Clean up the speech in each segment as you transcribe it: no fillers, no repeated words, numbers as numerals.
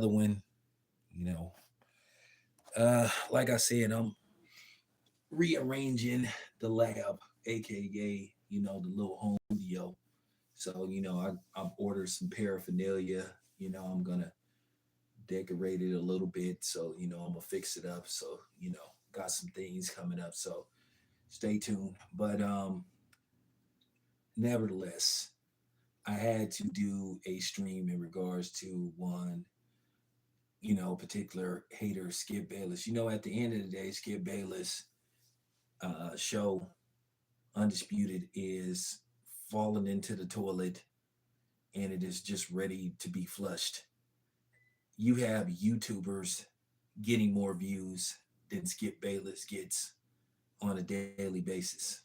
one, you know. Like I said, I'm rearranging the lab, aka, the little home studio. So, I've ordered some paraphernalia. I'm gonna decorate it a little bit. So, I'm gonna fix it up. So, got some things coming up. So stay tuned. But nevertheless, I had to do a stream in regards to one, particular hater, Skip Bayless. At the end of the day, Skip Bayless show Undisputed is falling into the toilet and it is just ready to be flushed. You have YouTubers getting more views than Skip Bayless gets on a daily basis.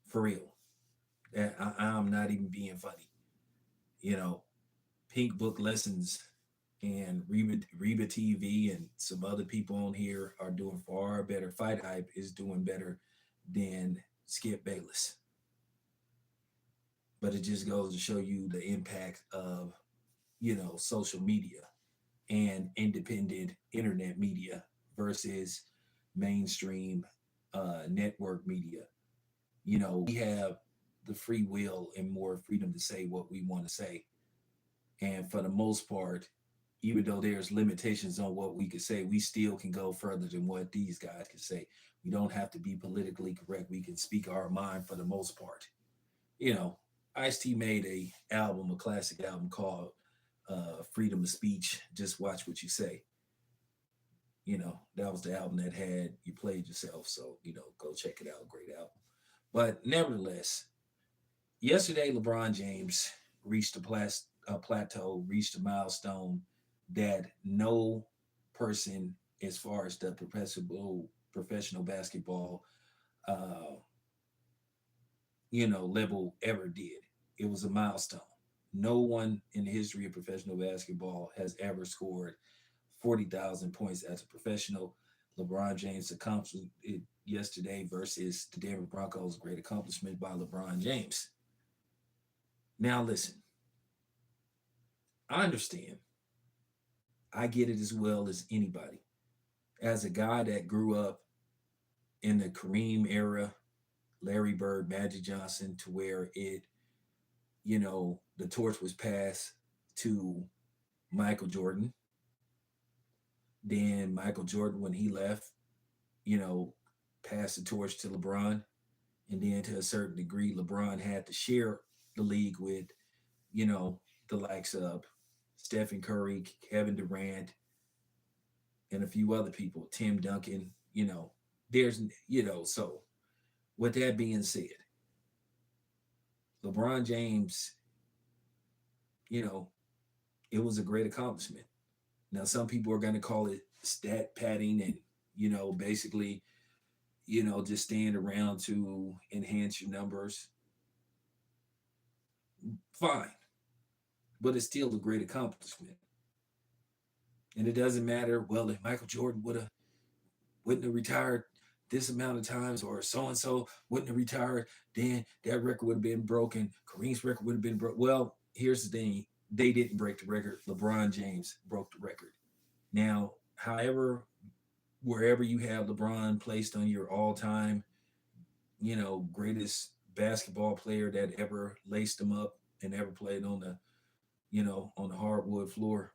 For real. I'm not even being funny. You know, Pink Book Lessons and Reba TV and some other people on here are doing far better. Fight Hype is doing better than Skip Bayless. But it just goes to show you the impact of, social media and independent internet media versus mainstream network media. We have the free will and more freedom to say what we want to say. And for the most part, even though there's limitations on what we could say, we still can go further than what these guys can say. We don't have to be politically correct. We can speak our mind for the most part. You know, Ice T made a classic album called "Freedom of Speech." Just watch what you say. That was the album that had "You Played Yourself." So go check it out. Great album. But nevertheless, yesterday LeBron James reached a plateau, reached a milestone that no person, as far as the professional basketball, uh, level ever did. It was a milestone. No one in the history of professional basketball has ever scored 40,000 points as a professional. LeBron James accomplished it yesterday versus the Denver Broncos. Great accomplishment by LeBron James. Now, listen, I understand. I get it as well as anybody. As a guy that grew up in the Kareem era, Larry Bird, Magic Johnson, to where the torch was passed to Michael Jordan. Then Michael Jordan, when he left, you know, passed the torch to LeBron. And then to a certain degree, LeBron had to share the league with, you know, the likes of Stephen Curry, Kevin Durant, and a few other people, Tim Duncan, there's, so with that being said, LeBron James, you know, it was a great accomplishment. Now, some people are going to call it stat padding and, basically, just staying around to enhance your numbers. Fine. But it's still a great accomplishment. And it doesn't matter, well, if Michael Jordan wouldn't have retired this amount of times, or so and so wouldn't have retired, then that record would have been broken. Kareem's record would have been broken. Well, here's the thing: they didn't break the record. LeBron James broke the record. Now, however, wherever you have LeBron placed on your all-time, greatest basketball player that ever laced them up and ever played on the hardwood floor.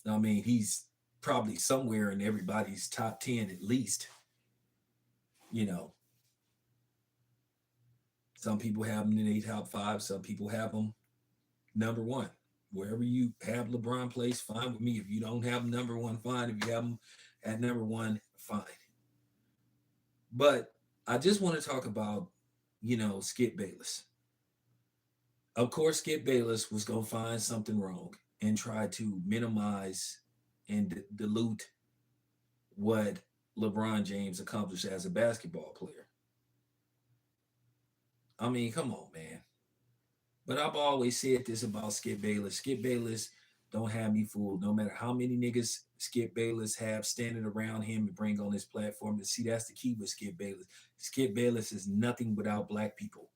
I mean, he's probably somewhere in everybody's top 10 at least. You know, some people have him in the top five, some people have him number one. Wherever you have LeBron place, fine with me. If you don't have him number one, fine. If you have him at number one, fine. But I just want to talk about, Skip Bayless. Of course, Skip Bayless was going to find something wrong and try to minimize and dilute what LeBron James accomplished as a basketball player. I mean, come on, man. But I've always said this about Skip Bayless. Skip Bayless don't have me fooled. No matter how many niggas Skip Bayless have standing around him and bring on his platform. And see, that's the key with Skip Bayless. Skip Bayless is nothing without black people.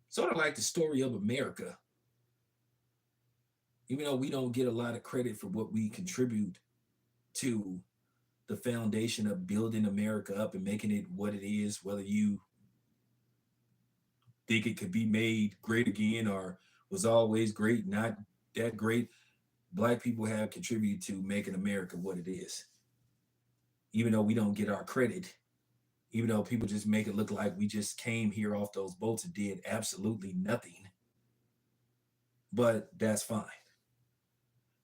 Sort of like the story of America. Even though we don't get a lot of credit for what we contribute to the foundation of building America up and making it what it is, whether you think it could be made great again or was always great, not that great, Black people have contributed to making America what it is. Even though we don't get our credit, even though people just make it look like we just came here off those boats and did absolutely nothing, but that's fine.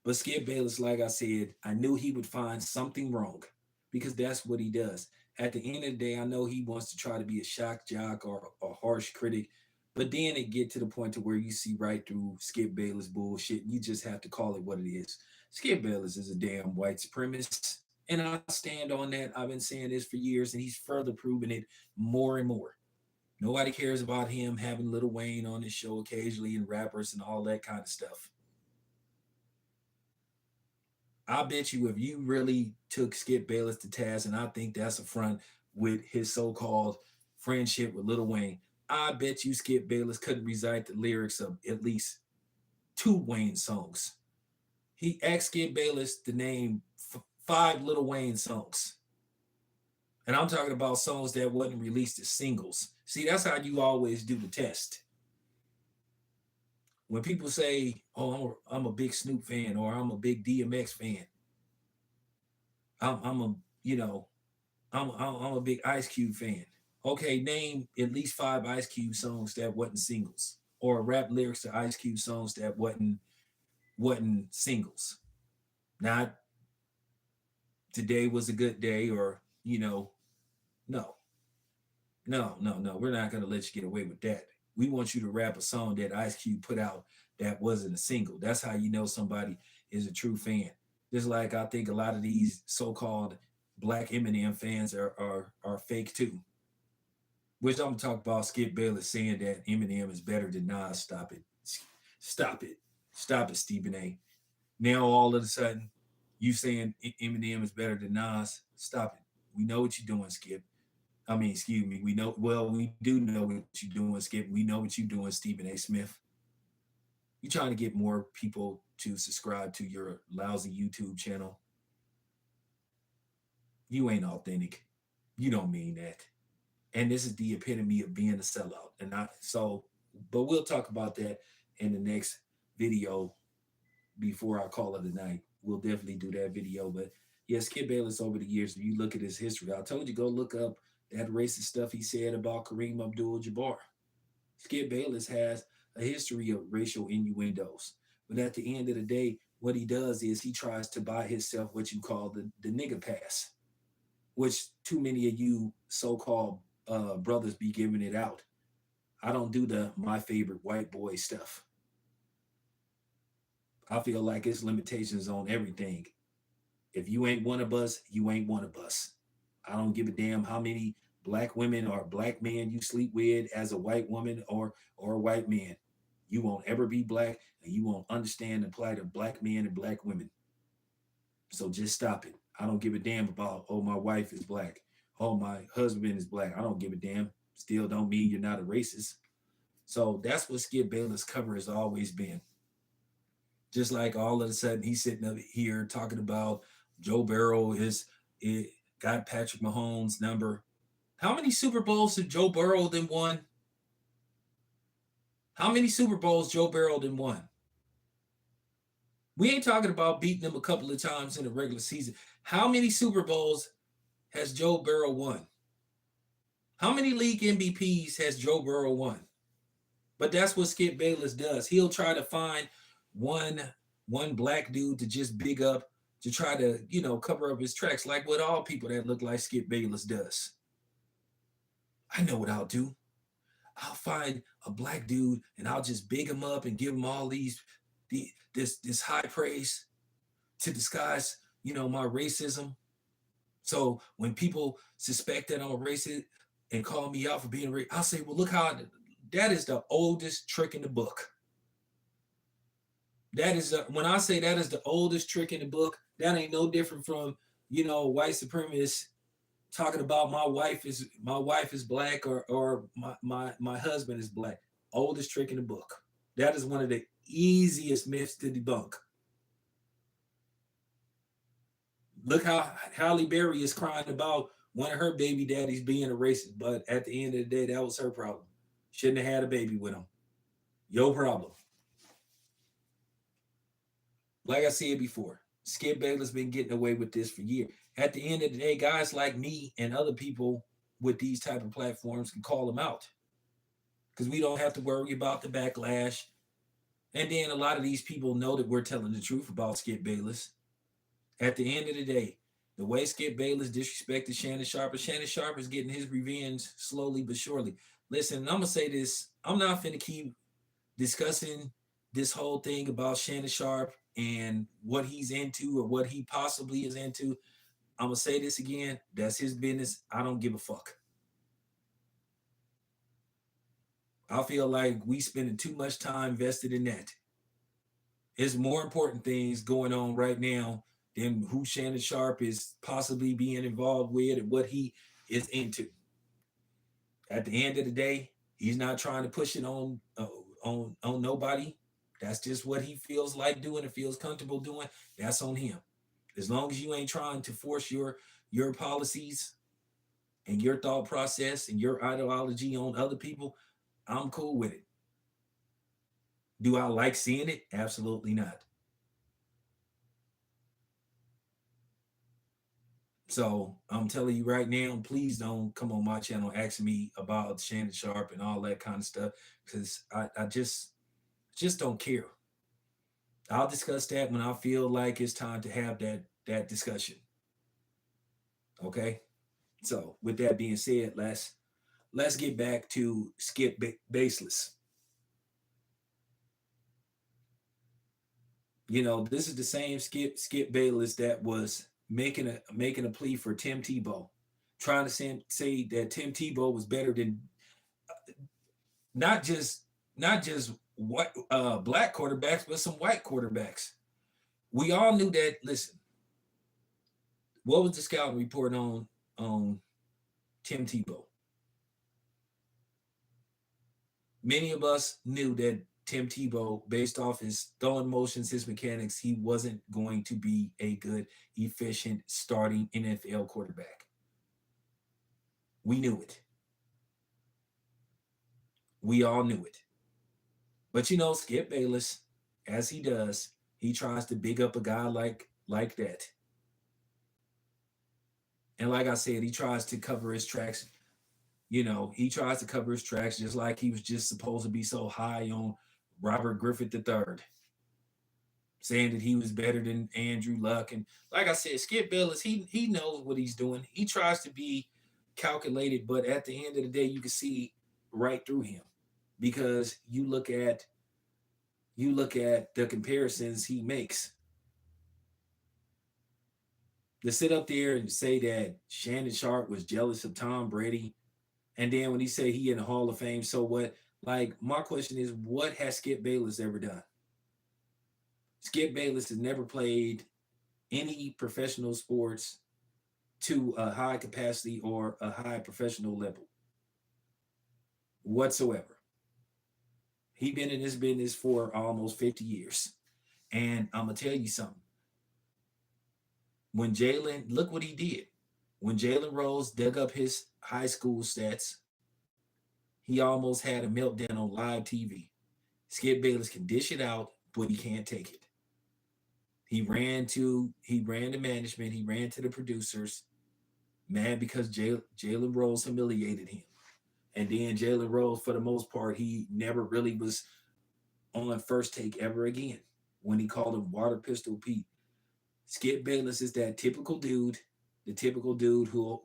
But Skip Bayless, like I said, I knew he would find something wrong because that's what he does. At the end of the day, I know he wants to try to be a shock jock or a harsh critic, but then it get to the point to where you see right through Skip Bayless bullshit. And you just have to call it what it is. Skip Bayless is a damn white supremacist, and I stand on that. I've been saying this for years, and he's further proving it more and more. Nobody cares about him having Lil Wayne on his show occasionally and rappers and all that kind of stuff. I bet you if you really took Skip Bayless to task, and I think that's a front with his so-called friendship with Lil Wayne, I bet you Skip Bayless couldn't recite the lyrics of at least two Wayne songs. He asked Skip Bayless to name five Lil Wayne songs. And I'm talking about songs that wasn't released as singles. See, that's how you always do the test. When people say, "Oh, I'm a big Snoop fan," or "I'm a big DMX fan," I'm a you know I'm a big Ice Cube fan. Okay, name at least five Ice Cube songs that wasn't singles, or rap lyrics to Ice Cube songs that wasn't singles. Not "Today Was a Good Day," or no, no. We're not gonna let you get away with that. We want you to rap a song that Ice Cube put out that wasn't a single. That's how you know somebody is a true fan. Just like I think a lot of these so-called black Eminem fans are fake too. Which I'm gonna talk about Skip Bayless saying that Eminem is better than Nas. Stop it. Stop it. Stop it, Stephen A. Now all of a sudden you saying Eminem is better than Nas. Stop it. We know what you're doing, Skip. I mean, excuse me. We know, well, we do know what you're doing, Skip. We know what you're doing, Stephen A. Smith. You're trying to get more people to subscribe to your lousy YouTube channel. You ain't authentic. You don't mean that. And this is the epitome of being a sellout. And I so, but we'll talk about that in the next video before I call it a night. We'll definitely do that video. But yeah, Skip Bayless over the years, if you look at his history, I told you go look up that racist stuff he said about Kareem Abdul-Jabbar. Skip Bayless has a history of racial innuendos. But at the end of the day, what he does is he tries to buy himself what you call the nigga pass, which too many of you so-called brothers be giving it out. I don't do the my favorite white boy stuff. I feel like it's limitations on everything. If you ain't one of us, you ain't one of us. I don't give a damn how many black women or black men you sleep with as a white woman or a white man. You won't ever be black and you won't understand the plight of black men and black women. So just stop it. I don't give a damn about, oh, my wife is black. Oh, my husband is black. I don't give a damn. Still don't mean you're not a racist. So that's what Skip Bayless' cover has always been. Just like all of a sudden he's sitting up here talking about Joe Burrow it got Patrick Mahomes' number. How many Super Bowls did Joe Burrow then won? How many Super Bowls Joe Burrow then won? We ain't talking about beating them a couple of times in the regular season. How many Super Bowls has Joe Burrow won? How many league MVPs has Joe Burrow won? But that's what Skip Bayless does. He'll try to find one one black dude to just big up to try to, cover up his tracks, like what all people that look like Skip Bayless does. I know what I'll do. I'll find a black dude and I'll just big him up and give him all this high praise to disguise, my racism. So when people suspect that I'm a racist and call me out for being racist, I'll say, well, look how that is the oldest trick in the book. That is when I say that is the oldest trick in the book, that ain't no different from, white supremacists talking about my wife is black or my husband is black. Oldest trick in the book. That is one of the easiest myths to debunk. Look how Halle Berry is crying about one of her baby daddies being a racist, but at the end of the day, that was her problem. Shouldn't have had a baby with him. Your problem. Like I said before, Skip Bayless been getting away with this for years. At the end of the day, guys like me and other people with these type of platforms can call him out because we don't have to worry about the backlash. And then a lot of these people know that we're telling the truth about Skip Bayless. At the end of the day, the way Skip Bayless disrespected Shannon Sharp, and Shannon Sharp is getting his revenge slowly but surely. Listen, I'm gonna say this. I'm not finna keep discussing this whole thing about Shannon Sharp and what he's into or what he possibly is into. I'm gonna say this again. That's his business. I don't give a fuck. I feel like we spending too much time vested in that. There's more important things going on right now than who Shannon Sharp is possibly being involved with and what he is into. At the end of the day, he's not trying to push it on nobody. That's just what he feels like doing and feels comfortable doing. That's on him. As long as you ain't trying to force your policies and your thought process and your ideology on other people, I'm cool with it. Do I like seeing it? Absolutely not. So I'm telling you right now, please don't come on my channel asking me about Shannon Sharp and all that kind of stuff because I just don't care. I'll discuss that when I feel like it's time to have that discussion. Okay. So with that being said, let's get back to Baseless. You know, this is the same Skip Bayless that was making a plea for Tim Tebow, trying to say that Tim Tebow was better than not just not just what black quarterbacks, but some white quarterbacks. We all knew that. Listen, what was the scouting report on Tim Tebow? Many of us knew that Tim Tebow, based off his throwing motions, his mechanics, he wasn't going to be a good, efficient starting NFL quarterback. We knew it. We all knew it. But you know, Skip Bayless, as he does, he tries to big up a guy like that. And like I said, he tries to cover his tracks. You know, he tries to cover his tracks just like he was just supposed to be so high on Robert Griffith III, saying that he was better than Andrew Luck. And like I said, Skip Bayless, he knows what he's doing. He tries to be calculated, but at the end of the day, you can see right through him because you look at the comparisons he makes. To sit up there and say that Shannon Sharp was jealous of Tom Brady, and then when he say he in the Hall of Fame, so what? Like my question is, what has Skip Bayless ever done? Skip Bayless has never played any professional sports to a high capacity or a high professional level whatsoever. He been in this business for almost 50 years. And I'm gonna tell you something. When Jalen, look what he did. When Jalen Rose dug up his high school stats, he almost had a meltdown on live TV. Skip Bayless can dish it out, but he can't take it. He ran to management, he ran to the producers, mad because Jalen Rose humiliated him. And then Jalen Rose, for the most part, he never really was on first take ever again when he called him Water Pistol Pete. Skip Bayless is that typical dude, the typical dude who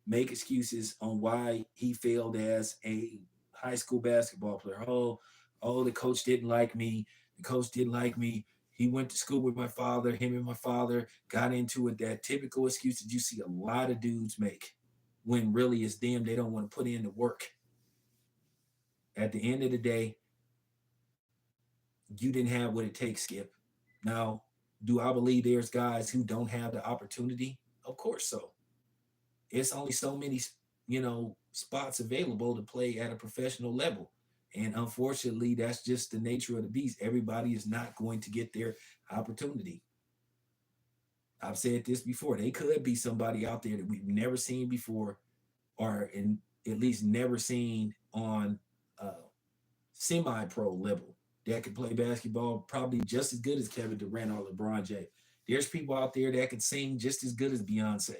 make excuses on why he failed as a high school basketball player. Oh, the coach didn't like me. The coach didn't like me. He went to school with my father. Him and my father got into it. That typical excuse that you see a lot of dudes make when really it's them. They don't want to put in the work. At the end of the day, you didn't have what it takes, Skip. Now, do I believe there's guys who don't have the opportunity? Of course so. It's only so many, spots available to play at a professional level. And unfortunately, that's just the nature of the beast. Everybody is not going to get their opportunity. I've said this before. They could be somebody out there that we've never seen before, or in at least never seen on a semi-pro level that could play basketball probably just as good as Kevin Durant or LeBron James. There's people out there that can sing just as good as Beyonce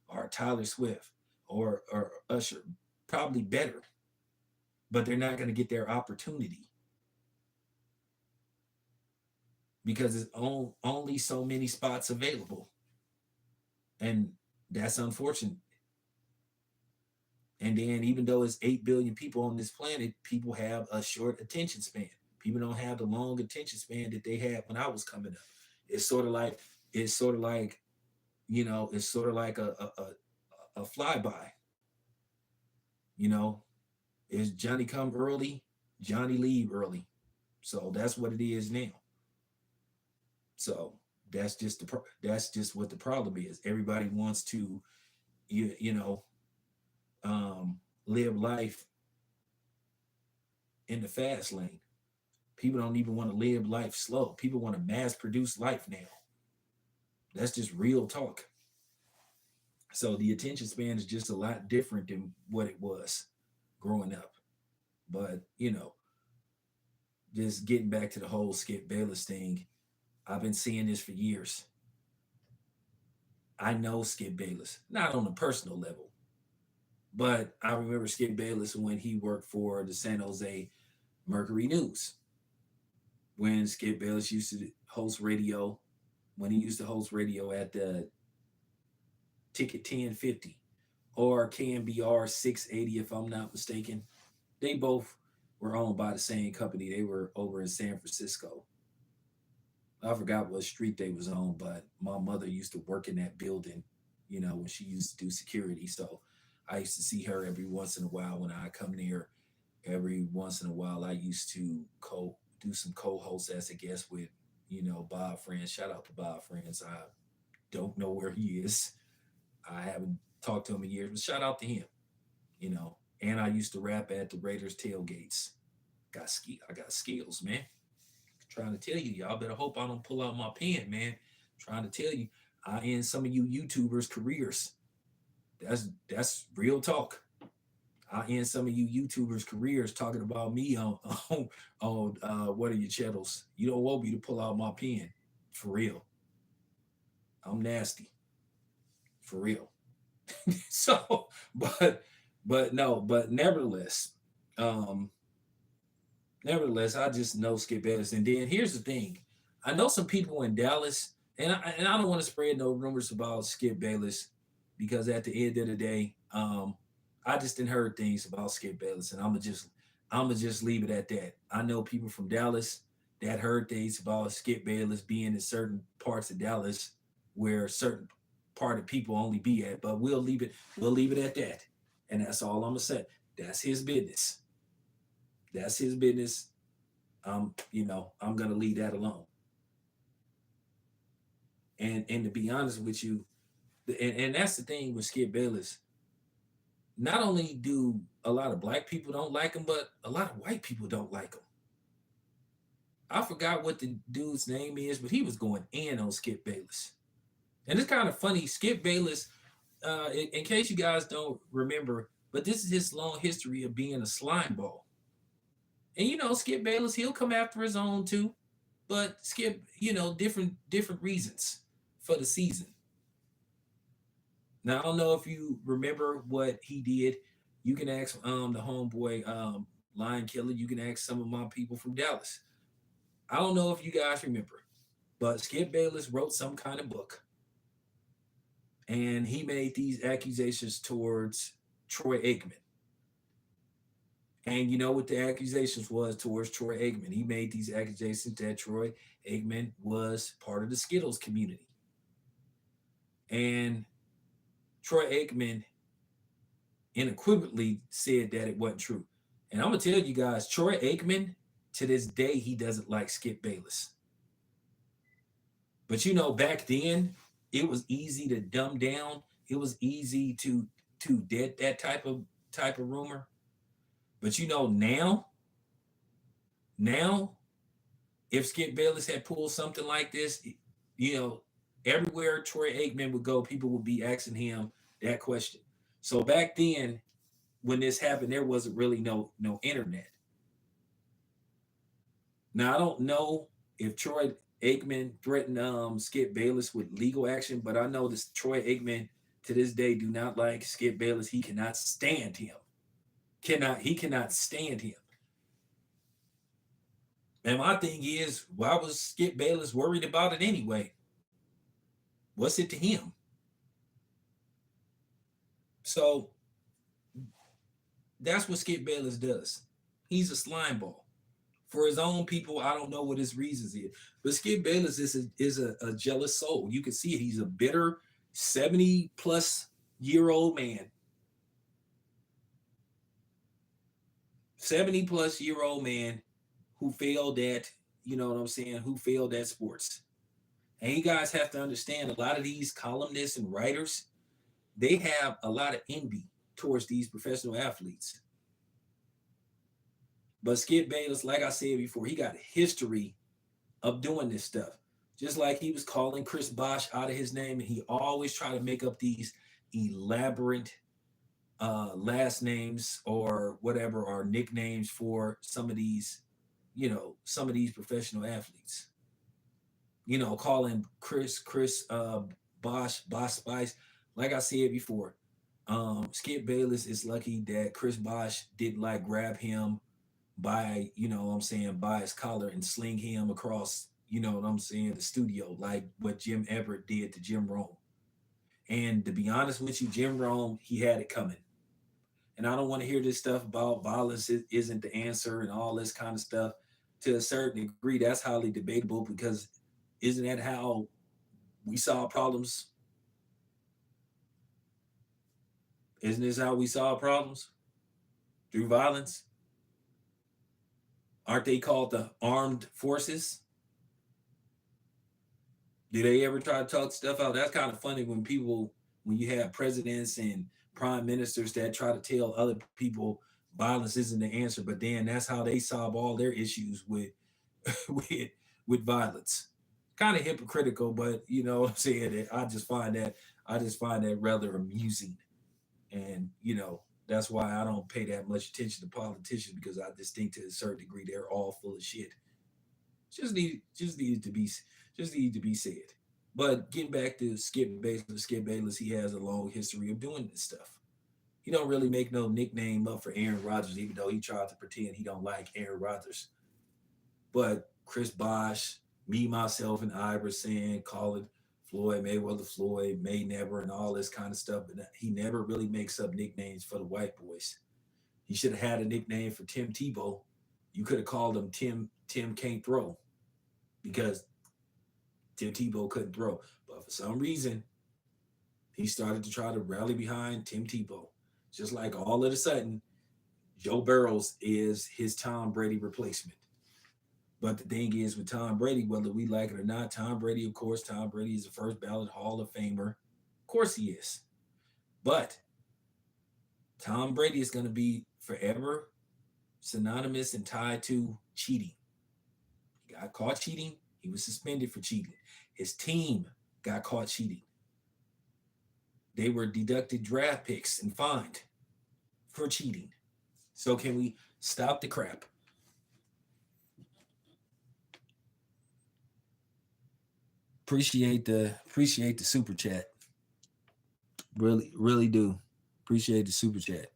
or Tyler Swift or Usher, probably better, but they're not going to get their opportunity because there's only so many spots available. And that's unfortunate. And then, even though it's 8 billion people on this planet, people have a short attention span. People don't have the long attention span that they had when I was coming up. It's sort of like, it's sort of like, it's sort of like a flyby. You know, is Johnny come early, Johnny leave early. So that's what it is now. So that's just what the problem is. Everybody wants to, you know, live life in the fast lane. People don't even want to live life slow. People want to mass produce life now. That's just real talk. So the attention span is just a lot different than what it was growing up. But, just getting back to the whole Skip Bayless thing, I've been seeing this for years. I know Skip Bayless, not on a personal level, but I remember Skip Bayless when he worked for the San Jose Mercury News. When Skip Bayless used to host radio, when he used to host radio at the Ticket 1050 or KMBR 680, if I'm not mistaken. They both were owned by the same company. They were over in San Francisco. I forgot what street they was on, but my mother used to work in that building, when she used to do security. So I used to see her every once in a while when I come there. Every once in a while, I used to do some co-hosts as a guest with, Bob Friends. Shout out to Bob Friends. I don't know where he is. I haven't talked to him in years, but shout out to him, And I used to rap at the Raiders tailgates. I got skills, man. Trying to tell you, y'all better hope I don't pull out my pen, man. Trying to tell you, I end some of you YouTubers' careers. That's real talk. I end some of you YouTubers' careers talking about me on what are your channels. You don't want me to pull out my pen, for real. I'm nasty, for real. So, but um, nevertheless, I just know Skip Bayless. And then here's the thing: I know some people in Dallas, and I don't want to spread no rumors about Skip Bayless because at the end of the day, I just didn't heard things about Skip Bayless, and I'm gonna just leave it at that. I know people from Dallas that heard things about Skip Bayless being in certain parts of Dallas where certain part of people only be at, but we'll leave it at that. And that's all I'm gonna say. That's his business. That's his business. I'm gonna leave that alone. And to be honest with you, and that's the thing with Skip Bayless. Not only do a lot of black people don't like him, but a lot of white people don't like him. I forgot what the dude's name is, but he was going in on Skip Bayless. And it's kind of funny. Skip Bayless, in case you guys don't remember, but this is his long history of being a slime ball. And Skip Bayless, he'll come after his own too, but Skip, different reasons for the season. Now I don't know if you remember what he did. You can ask the homeboy Lion Killer. You can ask some of my people from Dallas. I don't know if you guys remember, but Skip Bayless wrote some kind of book, and he made these accusations towards Troy Aikman. And you know what the accusations was towards Troy Aikman? He made these accusations that Troy Aikman was part of the Skittles community. And Troy Aikman unequivocally said that it wasn't true. And I'm gonna tell you guys, Troy Aikman, to this day, he doesn't like Skip Bayless. But back then, it was easy to dumb down. It was easy to dead that type of rumor. But now, Now, if Skip Bayless had pulled something like this, you know, everywhere Troy Aikman would go, people would be asking him that question. So back then, when this happened, there wasn't really no internet. Now I don't know if Troy Aikman threatened Skip Bayless with legal action, but I know this Troy Aikman to this day do not like Skip Bayless. He cannot stand him. Cannot stand him. And my thing is, why was Skip Bayless worried about it anyway? What's it to him? So that's what Skip Bayless does. He's a slime ball. For his own people, I don't know what his reasons is. But Skip Bayless is a jealous soul. You can see it. He's a bitter 70 plus year old man. 70 plus year old man who failed at, you know what I'm saying, who failed at sports. And you guys have to understand a lot of these columnists and writers, they have a lot of envy towards these professional athletes. But Skip Bayless, like I said before, he got a history of doing this stuff. Just like he was calling Chris Bosh out of his name, and he always tried to make up these elaborate last names or whatever, or nicknames for some of these, some of these professional athletes. Calling Chris Bosh Spice. Like I said before, Skip Bayless is lucky that Chris Bosh didn't like grab him by, what I'm saying, by his collar and sling him across, what I'm saying, the studio, like what Jim Everett did to Jim Rome. And to be honest with you, Jim Rome, he had it coming. And I don't want to hear this stuff about violence isn't the answer and all this kind of stuff. To a certain degree, that's highly debatable because isn't that how we solve problems? Isn't this how we solve problems? Through violence? Aren't they called the armed forces? Do they ever try to talk stuff out? That's kind of funny when you have presidents and prime ministers that try to tell other people violence isn't the answer, but then that's how they solve all their issues with with with violence. Kind of hypocritical, but you know what I'm saying. I just find that rather amusing, and that's why I don't pay that much attention to politicians because I just think to a certain degree they're all full of shit. Just needs to be said. But getting back to Skip Bayless, he has a long history of doing this stuff. He don't really make no nickname up for Aaron Rodgers, even though he tried to pretend he don't like Aaron Rodgers. But Chris Bosh, me, myself, and Iverson, calling Floyd Mayweather Floyd, May never, and all this kind of stuff. But he never really makes up nicknames for the white boys. He should have had a nickname for Tim Tebow. You could have called him Tim Can't Throw because Tim Tebow couldn't throw. But for some reason, he started to try to rally behind Tim Tebow. Just like all of a sudden, Joe Burrows is his Tom Brady replacement. But the thing is, with Tom Brady, whether we like it or not, Tom Brady, of course, Tom Brady is the first ballot Hall of Famer. Of course he is. But Tom Brady is going to be forever synonymous and tied to cheating. He got caught cheating. He was suspended for cheating. His team got caught cheating. They were deducted draft picks and fined for cheating. So can we stop the crap? Appreciate the super chat. Really do. Appreciate the super chat.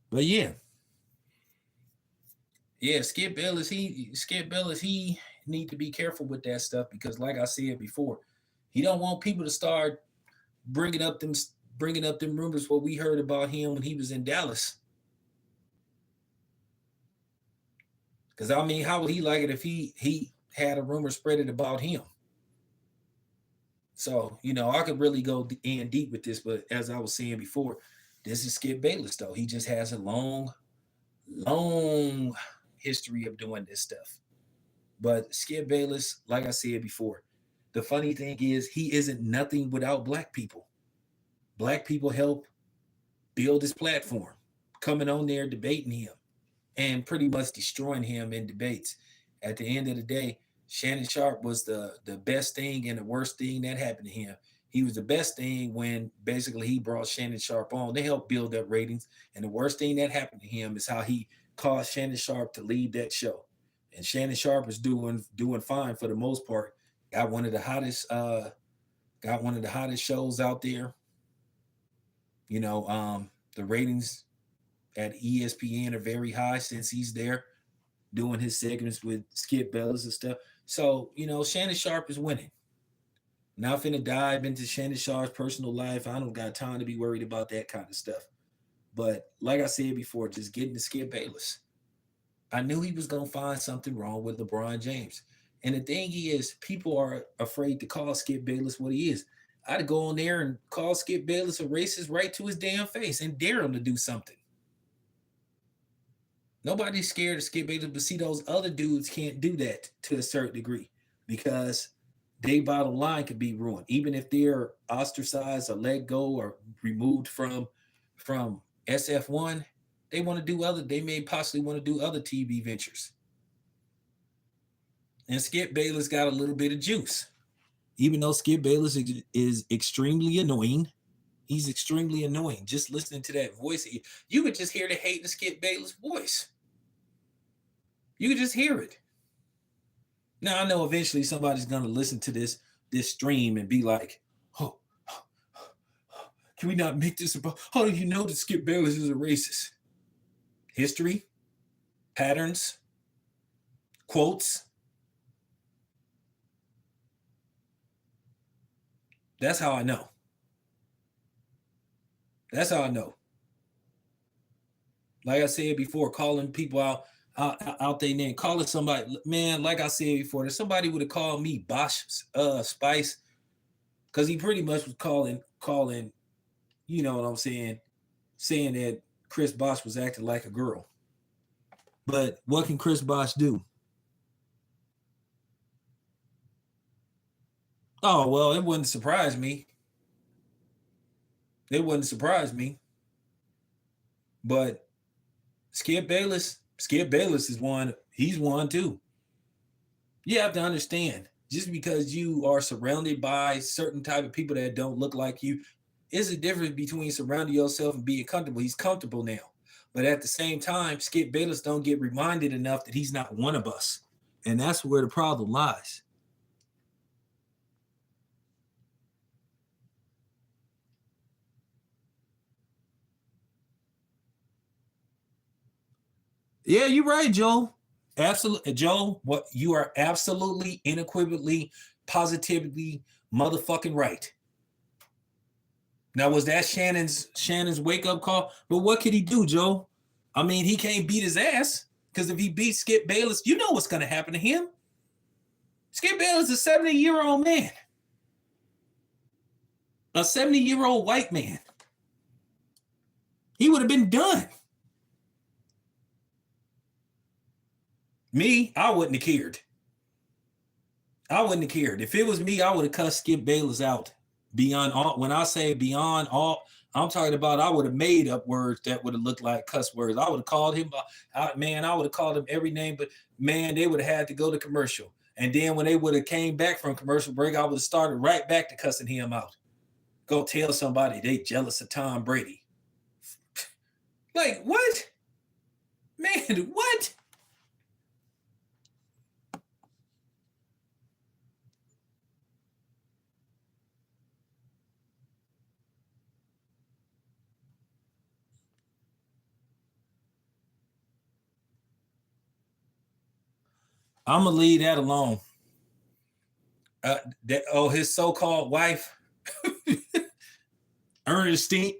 But yeah, Skip Bayless, he need to be careful with that stuff because, like I said before, he don't want people to start bringing up them bringing up them rumors what we heard about him when he was in Dallas. Because I mean, how would he like it if he had a rumor spreaded about him? So I could really go in deep with this, but as I was saying before, this is Skip Bayless though. He just has a long history of doing this stuff. But Skip Bayless, like I said before, the funny thing is he isn't nothing without black people. Black people help build his platform, coming on there debating him and pretty much destroying him in debates. At the end of the day, Shannon Sharp was the best thing and the worst thing that happened to him. He was the best thing when basically he brought Shannon Sharp on. They helped build up ratings. And the worst thing that happened to him is how he caused Shannon Sharp to leave that show. And Shannon Sharp is doing fine for the most part. Got one of the hottest shows out there. The ratings at ESPN are very high since he's there doing his segments with Skkkip Bayless and stuff. So, Shannon Sharp is winning. Not finna dive into Shannon Sharp's personal life. I don't got time to be worried about that kind of stuff. But like I said before, just getting to Skkkip Bayless. I knew he was going to find something wrong with LeBron James. And the thing is, people are afraid to call Skkkip Bayless what he is. I'd go on there and call Skkkip Bayless a racist right to his damn face and dare him to do something. Nobody's scared of Skkkip Bayless, but see, those other dudes can't do that to a certain degree because their bottom line could be ruined. Even if they're ostracized or let go or removed from SF1, they may possibly want to do other TV ventures. And Skkkip Bayless got a little bit of juice. Even though Skkkip Bayless is extremely annoying, he's extremely annoying. Just listening to that voice, you could just hear the hate in Skkkip Bayless' voice. You could just hear it. Now, I know eventually somebody's going to listen to this stream and be like, oh, can we not make this about, how do you know that Skkkip Bayless is a racist? History, patterns, quotes. That's how I know. That's how I know. Like I said before, calling people out their name, calling somebody, man, like I said before, if somebody would have called me Bosch Spice, because he pretty much was calling, you know what I'm saying that Chris Bosh was acting like a girl. But what can Chris Bosh do? Oh, well, it wouldn't surprise me. It wouldn't surprise me. But Skkkip Bayless is one. He's one too. You have to understand, just because you are surrounded by certain type of people that don't look like you, is a difference between surrounding yourself and being comfortable. He's comfortable now. But at the same time, Skkkip Bayless don't get reminded enough that he's not one of us. And that's where the problem lies. Yeah, you're right, Joe. Absolutely, Joe. What you are absolutely, unequivocally, positively, motherfucking right. Now, was that Shannon's wake up call? But what could he do, Joe? I mean, he can't beat his ass because if he beats Skkkip Bayless, you know what's going to happen to him. Skkkip Bayless is a 70-year-old man, a 70-year-old white man. He would have been done. Me, I wouldn't have cared. I wouldn't have cared. If it was me, I would have cussed Skkkip Bayless out. Beyond all, when I say beyond all, I'm talking about I would have made up words that would have looked like cuss words. I would have called him, I would have called him every name, but man, they would have had to go to commercial. And then when they would have came back from commercial break, I would have started right back to cussing him out. Go tell somebody they jealous of Tom Brady. Like, what? Man, what? I'm gonna leave that alone. His so-called wife, Ernestine.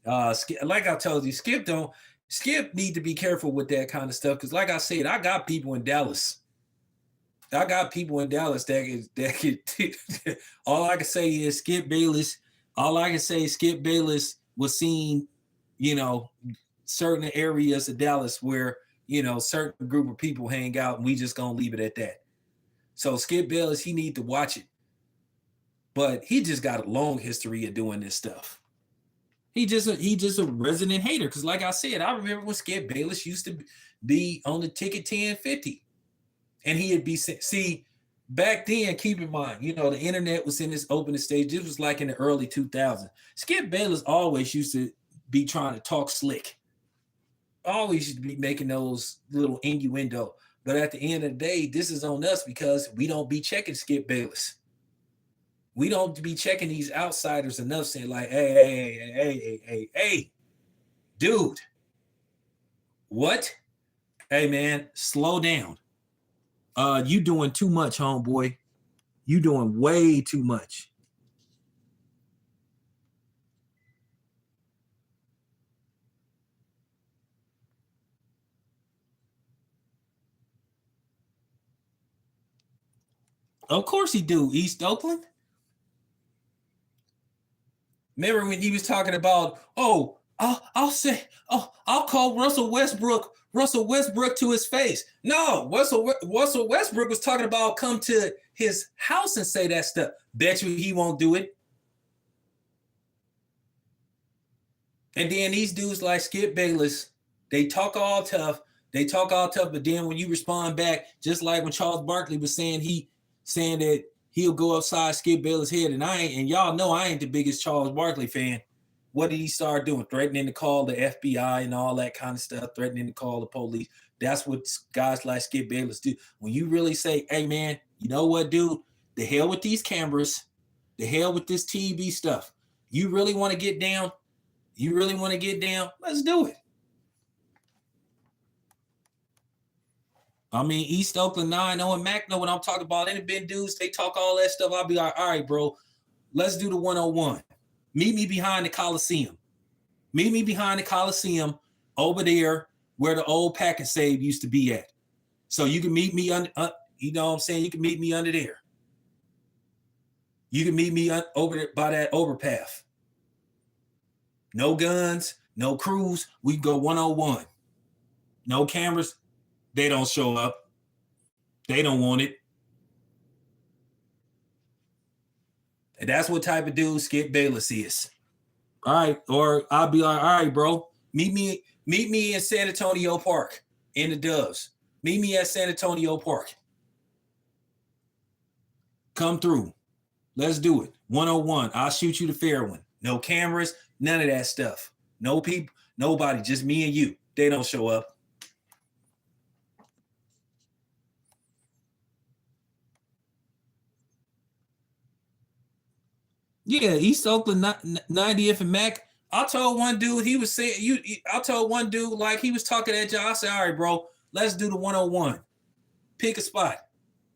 Like I told you, Skkkip need to be careful with that kind of stuff because, like I said, I got people in Dallas. That could. All I can say is Skkkip Bayless. All I can say is Skkkip Bayless was seen, certain areas of Dallas where certain group of people hang out, and we just gonna leave it at that. So Skip Bayless, he need to watch it. But he just got a long history of doing this stuff. He just a resident hater. Because like I said, I remember when Skip Bayless used to be on the ticket 1050. And he'd be, see, back then, keep in mind, you know, the internet was in this opening stage. This was like in the early 2000s. Skip Bayless always used to be trying to talk slick. Always used to be making those little innuendo. But at the end of the day, this is on us because we don't be checking Skip Bayless. We don't be checking these outsiders enough, saying like, hey, dude, what? Hey, man, slow down. You doing too much, homeboy. You doing way too much. Of course he do, East Oakland. Remember when he was talking about, I'll call Russell Westbrook to his face. No, Russell Westbrook was talking about come to his house and say that stuff. Bet you he won't do it. And then these dudes like Skip Bayless, they talk all tough. But then when you respond back, just like when Charles Barkley was saying that he'll go upside Skip Bayless' head, and y'all know I ain't the biggest Charles Barkley fan. What did he start doing? Threatening to call the FBI and all that kind of stuff, threatening to call the police. That's what guys like Skip Bayless do. When you really say, hey, man, you know what, dude? The hell with these cameras. The hell with this TV stuff. You really want to get down? Let's do it. I mean, East Oakland 9-0 and Mac know what I'm talking about. Any big dudes, they talk all that stuff. I'll be like, all right, bro, let's do the 101. Meet me behind the Coliseum. Over there where the old Pack and Save used to be at. So you can meet me under, you know what I'm saying? You can meet me under there. You can meet me over there by that overpath. No guns, no crews. We can go 101. No cameras. They don't show up. They don't want it. And that's what type of dude Skip Bayless is. All right. Or I'll be like, all right, bro, meet me in San Antonio Park in the Doves. Meet me at San Antonio Park. Come through. Let's do it. 101. I'll shoot you the fair one. No cameras, none of that stuff. No people, nobody, just me and you. They don't show up. Yeah, East Oakland 90th and Mac. I told one dude he was saying I told one dude like he was talking at John. I said, all right, bro, let's do the 101. Pick a spot.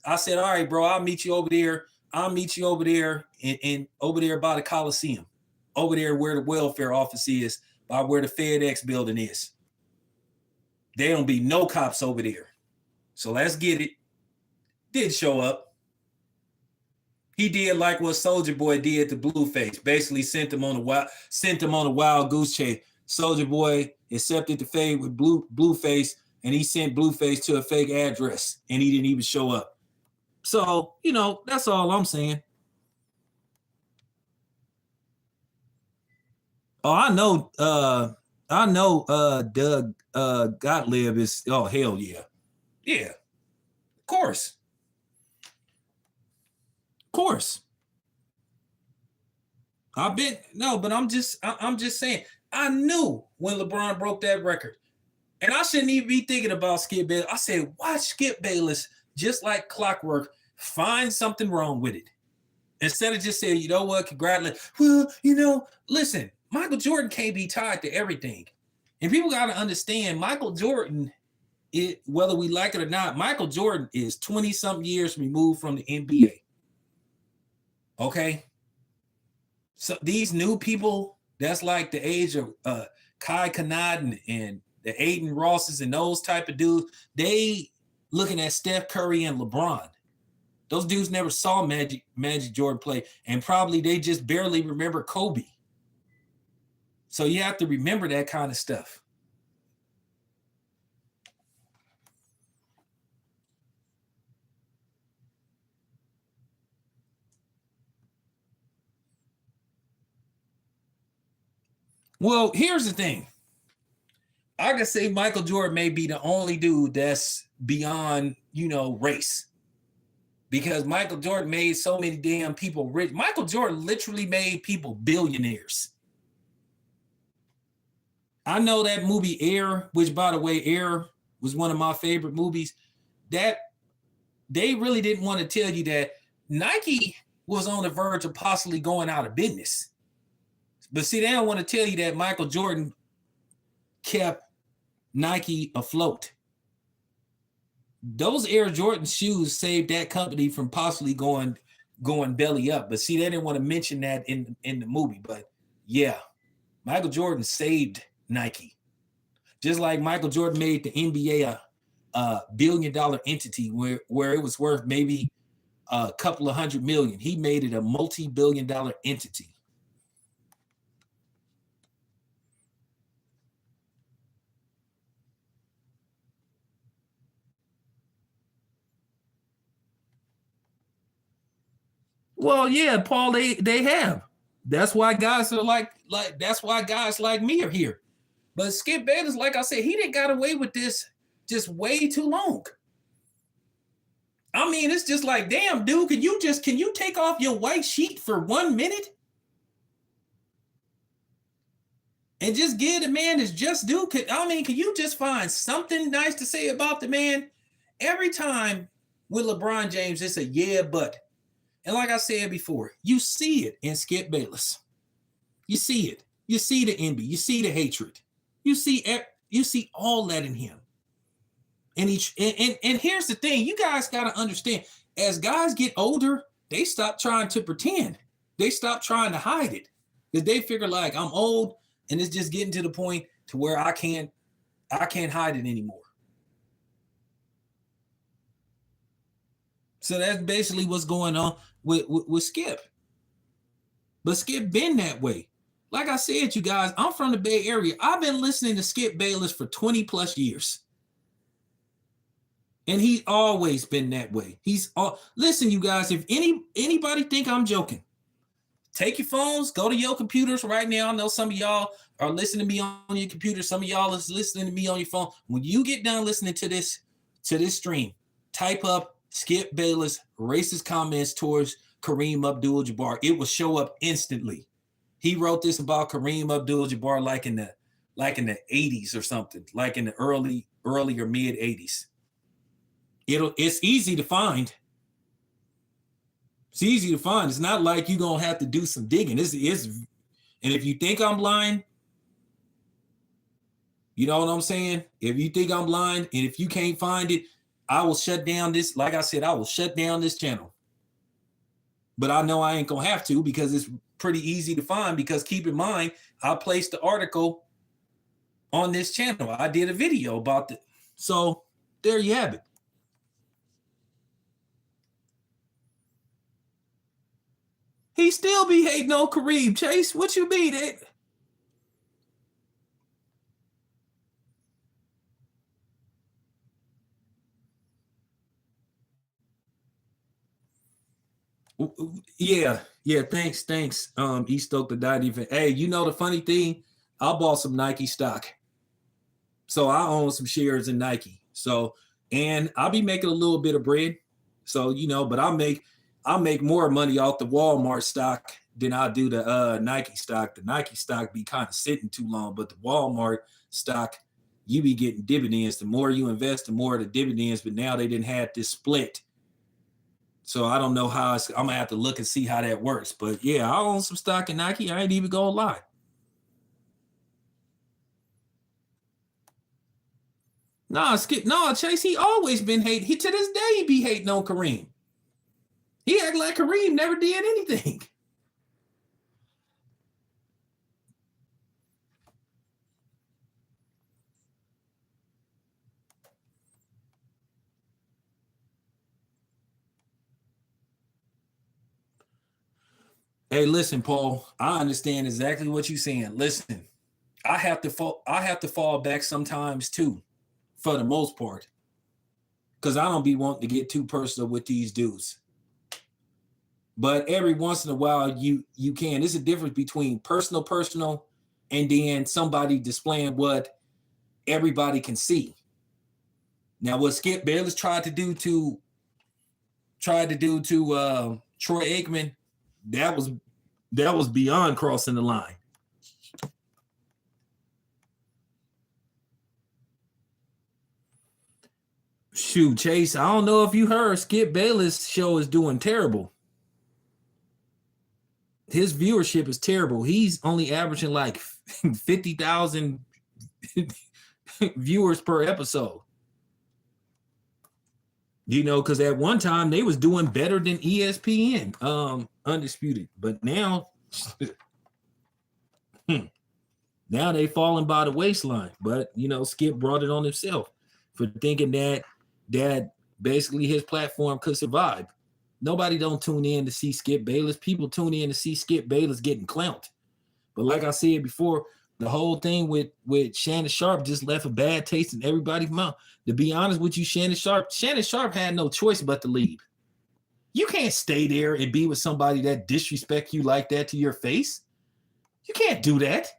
I said, all right, bro, I'll meet you over there. And over there by the Coliseum. Over there where the welfare office is, by where the FedEx building is. There don't be no cops over there. So let's get it. Did show up. He did like what Soulja Boy did to Blueface. Basically sent him on a wild goose chase. Soulja Boy accepted the fade with Blueface, and he sent Blueface to a fake address, and he didn't even show up. So, you know, that's all I'm saying. Oh, I know Doug Gottlieb is, oh hell yeah. Yeah. Of course. Of course. I'm just saying, I knew when LeBron broke that record. And I shouldn't even be thinking about Skip Bayless. I said, watch Skip Bayless, just like clockwork, find something wrong with it. Instead of just saying, you know what, congratulations. Well, you know, listen, Michael Jordan can't be tied to everything. And people got to understand, Michael Jordan, whether we like it or not, Michael Jordan is 20-something years removed from the NBA. Okay? So these new people, that's like the age of Kai Kanat and the Aiden Rosses and those type of dudes, they looking at Steph Curry and LeBron. Those dudes never saw Magic Jordan play, and probably they just barely remember Kobe. So you have to remember that kind of stuff. Well, here's the thing. I can say Michael Jordan may be the only dude that's beyond, race. Because Michael Jordan made so many damn people rich. Michael Jordan literally made people billionaires. I know that movie Air, which by the way, Air was one of my favorite movies. That they really didn't want to tell you that Nike was on the verge of possibly going out of business. But see, they don't want to tell you that Michael Jordan kept Nike afloat. Those Air Jordan shoes saved that company from possibly going belly up. But see, they didn't want to mention that in the movie. But yeah, Michael Jordan saved Nike. Just like Michael Jordan made the NBA a billion-dollar entity where it was worth maybe a couple of $100 million. He made it a multi-billion-dollar entity. Well, yeah, Paul, they have. That's why guys are like that's why guys like me are here. But Skkkip Bayless, like I said, he didn't got away with this just way too long. I mean, it's just like, damn, dude, can you take off your white sheet for 1 minute? And just give the man his just due? Can you just find something nice to say about the man? Every time with LeBron James, it's a yeah, but. And like I said before, you see it in Skkkip Bayless. You see it. You see the envy. You see the hatred. You see all that in him. And here's the thing. You guys got to understand, as guys get older, they stop trying to pretend. They stop trying to hide it. Because they figure like, I'm old and it's just getting to the point to where I can't hide it anymore. So that's basically what's going on with Skkkip. But Skkkip been that way. Like I said, you guys, I'm from the Bay Area. I've been listening to Skkkip Bayless for 20 plus years. And he's always been that way. Listen, you guys, if anybody think I'm joking, take your phones, go to your computers right now. I know some of y'all are listening to me on your computer. Some of y'all is listening to me on your phone. When you get done listening to this stream, type up Skkkip Bayless racist comments towards Kareem Abdul-Jabbar. It will show up instantly. He wrote this about Kareem Abdul-Jabbar like in the 80s or something, like in the early or mid 80s. It's easy to find. It's easy to find. It's not like you're gonna have to do some digging. And if you think I'm blind, you know what I'm saying? If you think I'm blind and if you can't find it, I will shut down this. Like I said, I will shut down this channel. But I know I ain't gonna have to because it's pretty easy to find. Because keep in mind, I placed the article on this channel. I did a video about it. So there you have it. He still be hating on Kareem. Chase, what you mean? Yeah. Thanks. He stoked the diet even. Hey, you know the funny thing? I bought some Nike stock, so I own some shares in Nike. So, and I'll be making a little bit of bread. So but I make more money off the Walmart stock than I do the Nike stock. The Nike stock be kind of sitting too long, but the Walmart stock, you be getting dividends. The more you invest, the more the dividends. But now they didn't have this split. So I don't know how I'm gonna have to look and see how that works. But yeah, I own some stock in Nike. I ain't even gonna lie. No, Chase, he always been hating. He to this day he be hating on Kareem. He act like Kareem never did anything. Hey, listen, Paul. I understand exactly what you're saying. Listen, I have to fall back sometimes too, for the most part, because I don't be wanting to get too personal with these dudes. But every once in a while, you can. There's a difference between personal, and then somebody displaying what everybody can see. Now, what Skip Bayless tried to do to Troy Aikman, that was beyond crossing the line. Shoot, Chase, I don't know if you heard, Skip Bayless' show is doing terrible. His viewership is terrible. He's only averaging like 50,000 viewers per episode. You know, because at one time they was doing better than ESPN, Undisputed. But now, now they falling by the waistline. But, you know, Skip brought it on himself for thinking that basically his platform could survive. Nobody don't tune in to see Skip Bayless. People tune in to see Skip Bayless getting clowned. But like I said before, the whole thing with Shannon Sharpe just left a bad taste in everybody's mouth. To be honest with you, Shannon Sharpe had no choice but to leave. You can't stay there and be with somebody that disrespects you like that to your face. You can't do that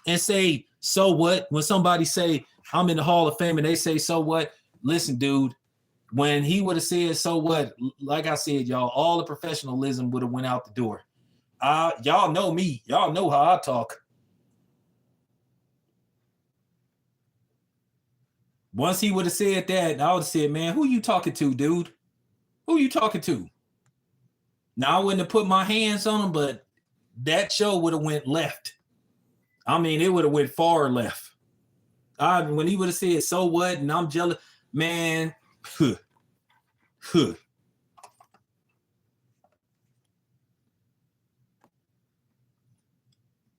and say, so what? When somebody say, I'm in the Hall of Fame, and they say, so what? Listen, dude, when he would have said, so what? Like I said, y'all, all the professionalism would have went out the door. Y'all know me. Y'all know how I talk. Once he would have said that, I would have said, man, who you talking to, dude? Who you talking to? Now, I wouldn't have put my hands on him, but that show would have went left. I mean, it would have went far left. When he would have said, so what? And I'm jealous, man.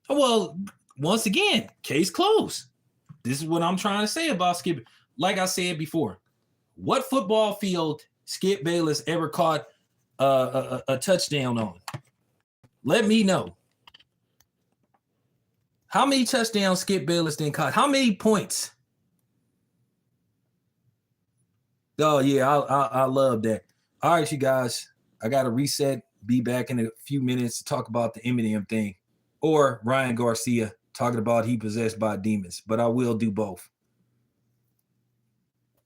Well, once again, case closed. This is what I'm trying to say about Skip. Like I said before, what football field Skip Bayless ever caught a touchdown on? Let me know. How many touchdowns Skip Bayless didn't caught? How many points? Oh, yeah, I love that. All right, you guys, I got to reset. Be back in a few minutes to talk about the Eminem thing or Ryan Garcia talking about he possessed by demons, but I will do both.